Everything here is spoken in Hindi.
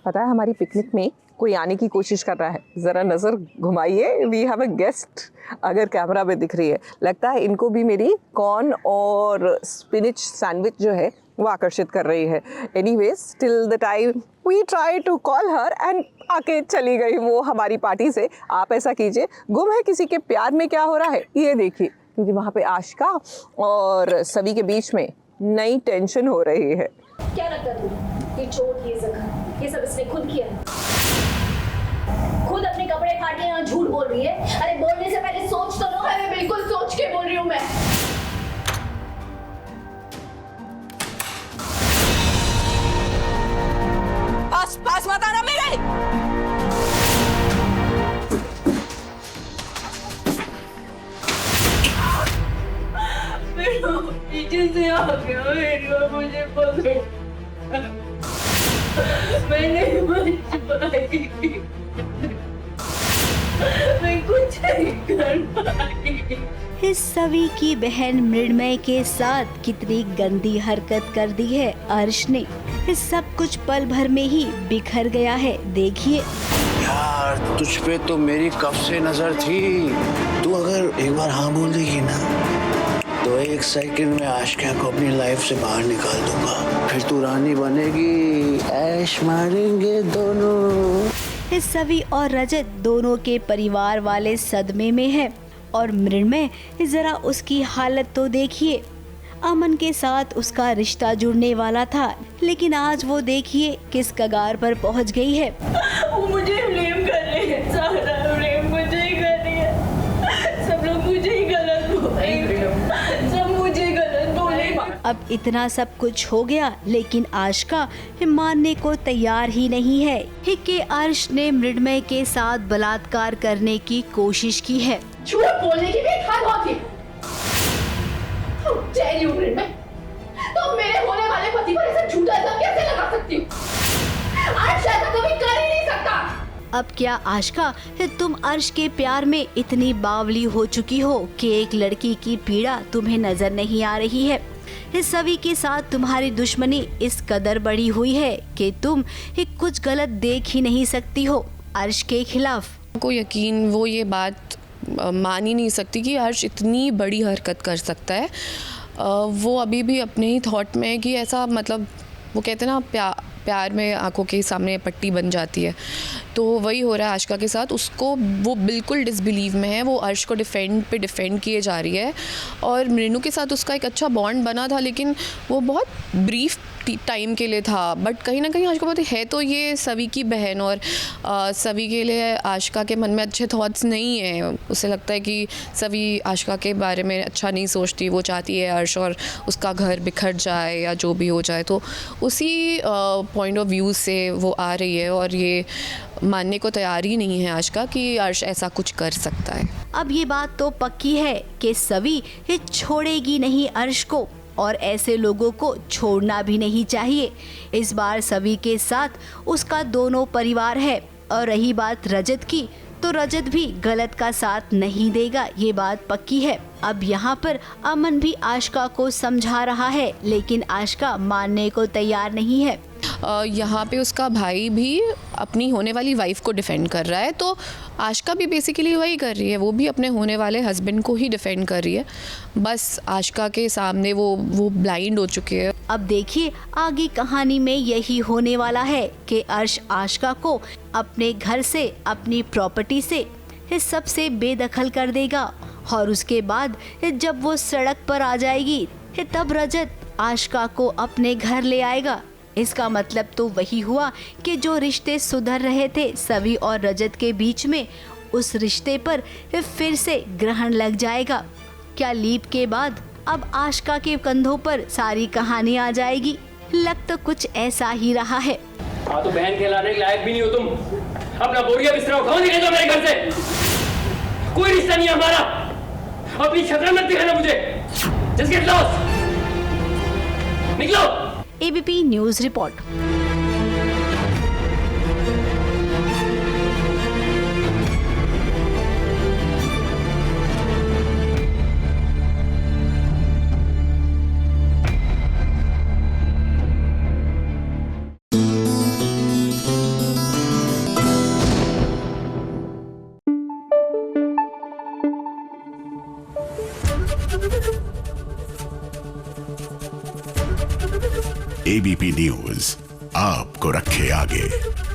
पता है हमारी पिकनिक में कोई आने की कोशिश कर रहा है, ज़रा नज़र घुमाइए। वी हैव अ गेस्ट, अगर कैमरा में दिख रही है। लगता है इनको भी मेरी कॉर्न और स्पिनिच सैंडविच जो है वो आकर्षित कर रही है। Anyways till the time we try to call her and आके चली गई वो हमारी पार्टी से। आप ऐसा कीजिए, गुम है किसी के प्यार में क्या हो रहा है ये देखिए, क्योंकि वहाँ पे आशिका और सभी के बीच में नई टेंशन हो रही है। क्या लगता है तुम्हें? ये चोट, ये जख्म, ये सब इसने खुद किया है। खुद अपने कपड़े फाड़ के यहाँ झूठ बोल रही है। अरे बोलने से पहले सोच तो लो। मैं बिल्कुल सोच के बोल रही हूँ। मैं पास मत आना मेरे। पीछे से आ गया, मुझे पकड़। मैं नहीं बच पाई, मैं कुछ नहीं कर पाई। इस सभी की बहन मृण्मय के साथ कितनी गंदी हरकत कर दी है अर्श ने। इस सब कुछ पल भर में ही बिखर गया है। देखिए यार, तुझ पे तो मेरी कब से नजर थी। तू अगर एक बार हाँ बोल देगी ना तो 1 सेकंड में आशिका को अपनी लाइफ से बाहर निकाल दूंगा। फिर तू रानी बनेगी, ऐश मारेंगे दोनों। इस सभी और रजत दोनों के परिवार वाले सदमे में है और मृण्मय, जरा उसकी हालत तो देखिए। अमन के साथ उसका रिश्ता जुड़ने वाला था, लेकिन आज वो देखिए किस कगार पर पहुंच गई है। वो मुझे ब्लेम कर रहे हैं, सारा ब्लेम मुझे ही कर रही है। सब लोग मुझे ही गलत बोलेंगे, सब मुझे गलत बोलेंगे। अब इतना सब कुछ हो गया, लेकिन आशिका मानने को तैयार ही नहीं है कि अर्श ने मृण्मय के साथ बलात्कार करने की कोशिश की है। झूठ बोलने की भी एक हद होती है। जय यूक्रेन में तो मेरे होने वाले पति पर ऐसा झूठा इल्जाम कैसे लगा सकती हूँ? अर्श ऐसा कभी कर ही नहीं सकता। अब क्या आशिका, तुम अर्श के प्यार में इतनी बावली हो चुकी हो कि एक लड़की की पीड़ा तुम्हें नजर नहीं आ रही है? इस सभी के साथ तुम्हारी दुश्मनी इस कदर बड़ी हुई है कि तुम कुछ गलत देख ही नहीं सकती हो अर्श के खिलाफ। को यकीन वो ये बात मान ही नहीं सकती कि अर्श इतनी बड़ी हरकत कर सकता है। वो अभी भी अपने ही थॉट में है कि ऐसा, मतलब वो कहते हैं ना, प्यार में आंखों के सामने पट्टी बन जाती है। तो वही हो रहा है आशिका के साथ। उसको वो बिल्कुल डिसबिलीव में है। वो अर्श को डिफेंड किए जा रही है। और मृणु के साथ उसका एक अच्छा बॉन्ड बना था, लेकिन वो बहुत ब्रीफ टाइम के लिए था। बट कहीं ना कहीं आशिका पता है तो ये सभी की बहन, और सभी के लिए आशिका के मन में अच्छे थॉट्स नहीं हैं। उसे लगता है कि सभी आशिका के बारे में अच्छा नहीं सोचती। वो चाहती है अर्श और उसका घर बिखर जाए या जो भी हो जाए। तो उसी पॉइंट ऑफ व्यू से वो आ रही है और ये मानने को तैयार ही नहीं है आशिका कि अर्श ऐसा कुछ कर सकता है। अब ये बात तो पक्की है कि सभी छोड़ेगी नहीं अर्श को, और ऐसे लोगों को छोड़ना भी नहीं चाहिए। इस बार सभी के साथ उसका दोनों परिवार है। और रही बात रजत की, तो रजत भी गलत का साथ नहीं देगा, ये बात पक्की है। अब यहाँ पर अमन भी आशिका को समझा रहा है, लेकिन आशिका मानने को तैयार नहीं है। यहाँ पे उसका भाई भी अपनी होने वाली वाइफ को डिफेंड कर रहा है। तो आशिका भी बेसिकली वही कर रही है। वो भी अपने होने वाले हस्बैंड को ही डिफेंड कर रही है। बस आशिका के सामने वो ब्लाइंड हो चुके हैं। अब देखिए आगे कहानी में यही होने वाला है कि अर्श आशिका को अपने घर से, अपनी प्रॉपर्टी से इस सब से बेदखल कर देगा। और उसके बाद जब वो सड़क पर आ जाएगी तब रजत आशिका को अपने घर ले आएगा। इसका मतलब तो वही हुआ कि जो रिश्ते सुधर रहे थे सभी और रजत के बीच में, उस रिश्ते पर फिर से ग्रहण लग जाएगा। क्या लीप के बाद अब आशिका के कंधों पर सारी कहानी आ जाएगी? लग तो कुछ ऐसा ही रहा है। हाँ तो बहन कहलाने के लायक भी नहीं हो तुम। अपना बोरिया बिस्तरा उठाओ, निकल जाओ मेरे घर से। कोई रिश्ता नहीं हमारा। अपनी शक्ल मत दिखाना मुझे। Just get lost. निकलो। ABP news report. ABP news आपको रखे आगे।